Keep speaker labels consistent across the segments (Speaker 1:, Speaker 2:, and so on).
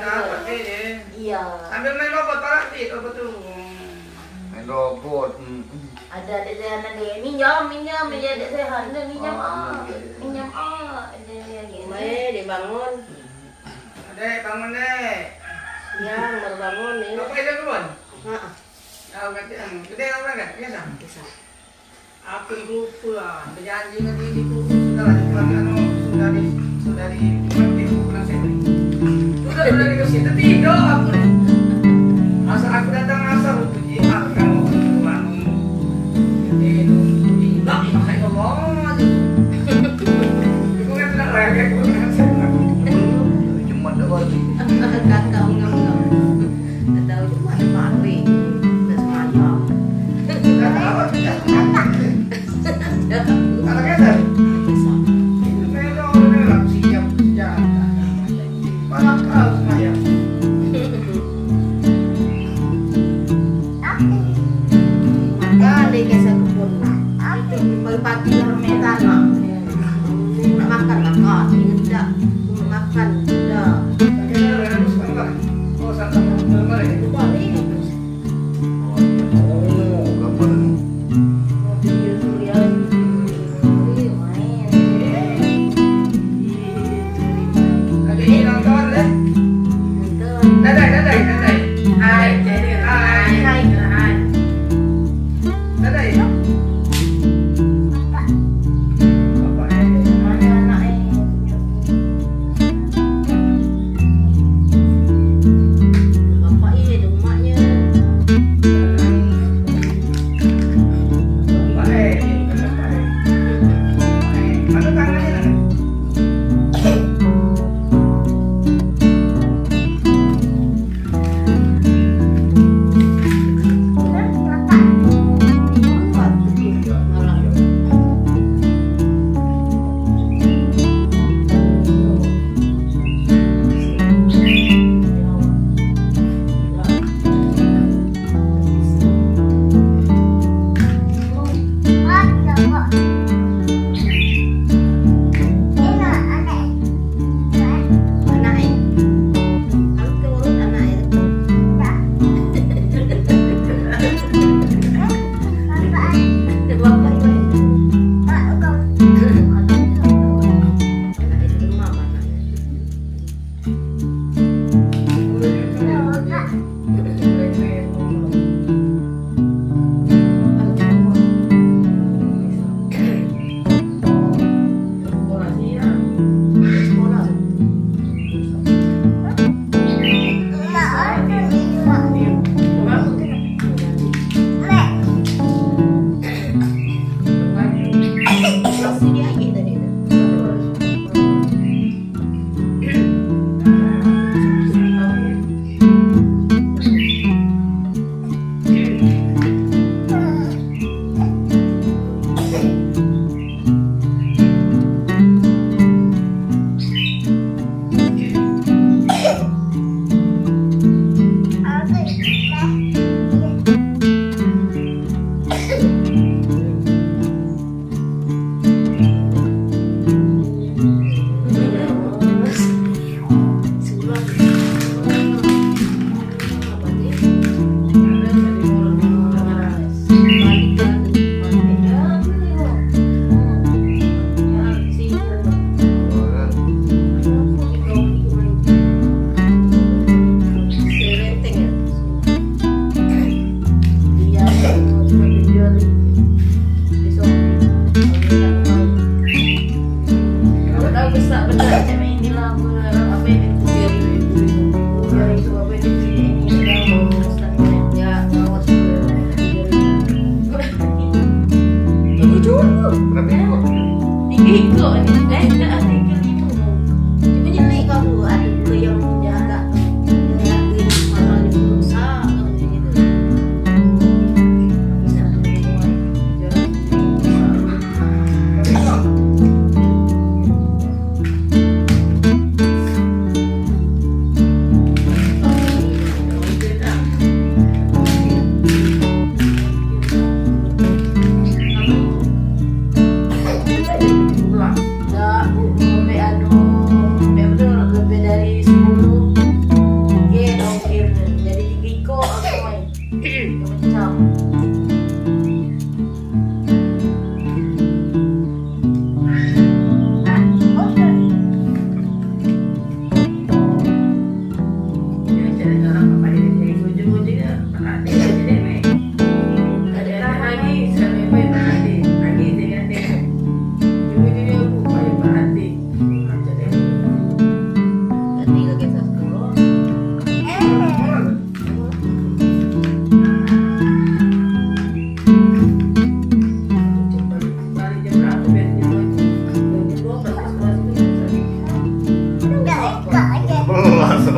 Speaker 1: dapat deh.
Speaker 2: Iya.
Speaker 1: Sambil main robot praktis apa tuh?
Speaker 3: Main robot.
Speaker 2: Ada adik saya nanti minjam aja adik saya ada minjam ada
Speaker 4: Mai dibangun.
Speaker 1: Dek, bangun dek.
Speaker 4: Ya, baru bangun nih.
Speaker 1: Apa itu kawan?
Speaker 4: Heeh.
Speaker 1: Oh, gantian. Gede apa kan? Biasa.
Speaker 4: Bisa.
Speaker 1: Aku lupa. Berjanji nanti di sudah di pulang saya beli. Sudah dikasih tidak aku. Asal aku datang asal puji kamu bangun. Tidak pakai Allah. Itu kan tidak layak aku dengan saya.
Speaker 3: Cuma doang.
Speaker 4: Kakak ungap-ungap. Tak tahu cuma ada pare. Tak sengaja.
Speaker 1: Tidak tahu tidak. Kalau kita
Speaker 4: Bisa.
Speaker 1: itu memang siap senjata. Banyak hal saya.
Speaker 4: Kali ke kebun. Itu pagi-pagi orang medan lah. Nak makan makan. Tidak makan tidak.
Speaker 1: Oh, sama balik.
Speaker 4: Balik.
Speaker 3: Oh, gambar.
Speaker 4: Video surya.
Speaker 1: Lagi hilang kawan deh.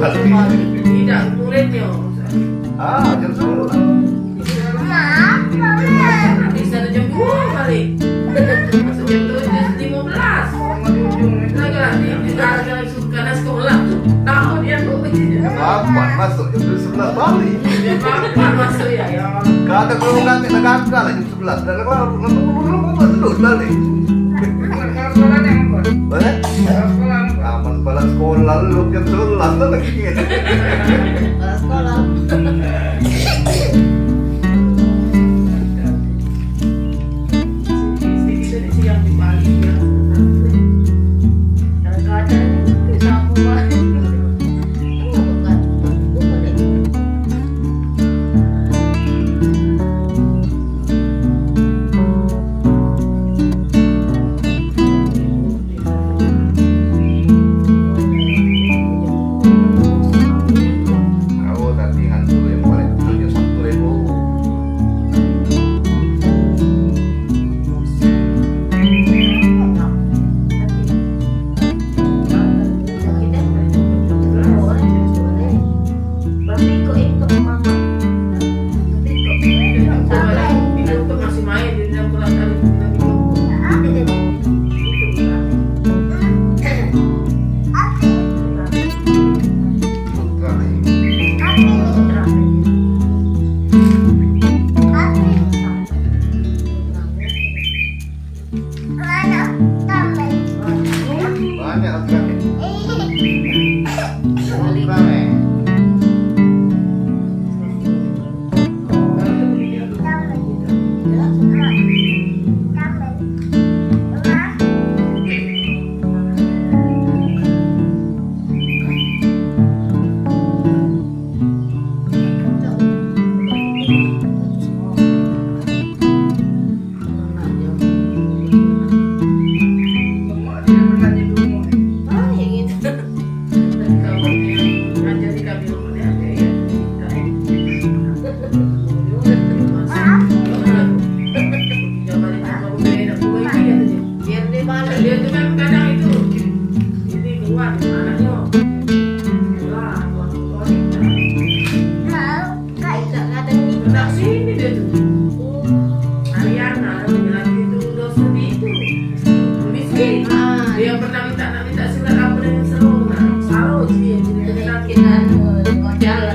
Speaker 1: Tidak, muridnya.
Speaker 3: Jam 11.
Speaker 1: Bisa ada jam 2 balik. Masuk jam 7:15. Lagi suka sekolah. Tahu dia tuh.
Speaker 3: Kapan masuk jam 11 balik?
Speaker 1: Kapan masuk ya?
Speaker 3: Kata kalau kami nak kakak lah jam 11. Dan kalau terus balik. Boleh? Aman pada sekolah lu jam 11 lah lagi gitu.
Speaker 4: Sekolah.
Speaker 1: Siang di Bali ya.
Speaker 4: Kadang-kadang itu sama banget.
Speaker 3: Aku tadi hantu yang paling kecil jam 1.000.
Speaker 1: Itu masih main di dalam kelas tadi.
Speaker 3: Banyak sekali. Dia pernah minta surat apa dengan Salo, Salo dia jadi
Speaker 4: Kira-kira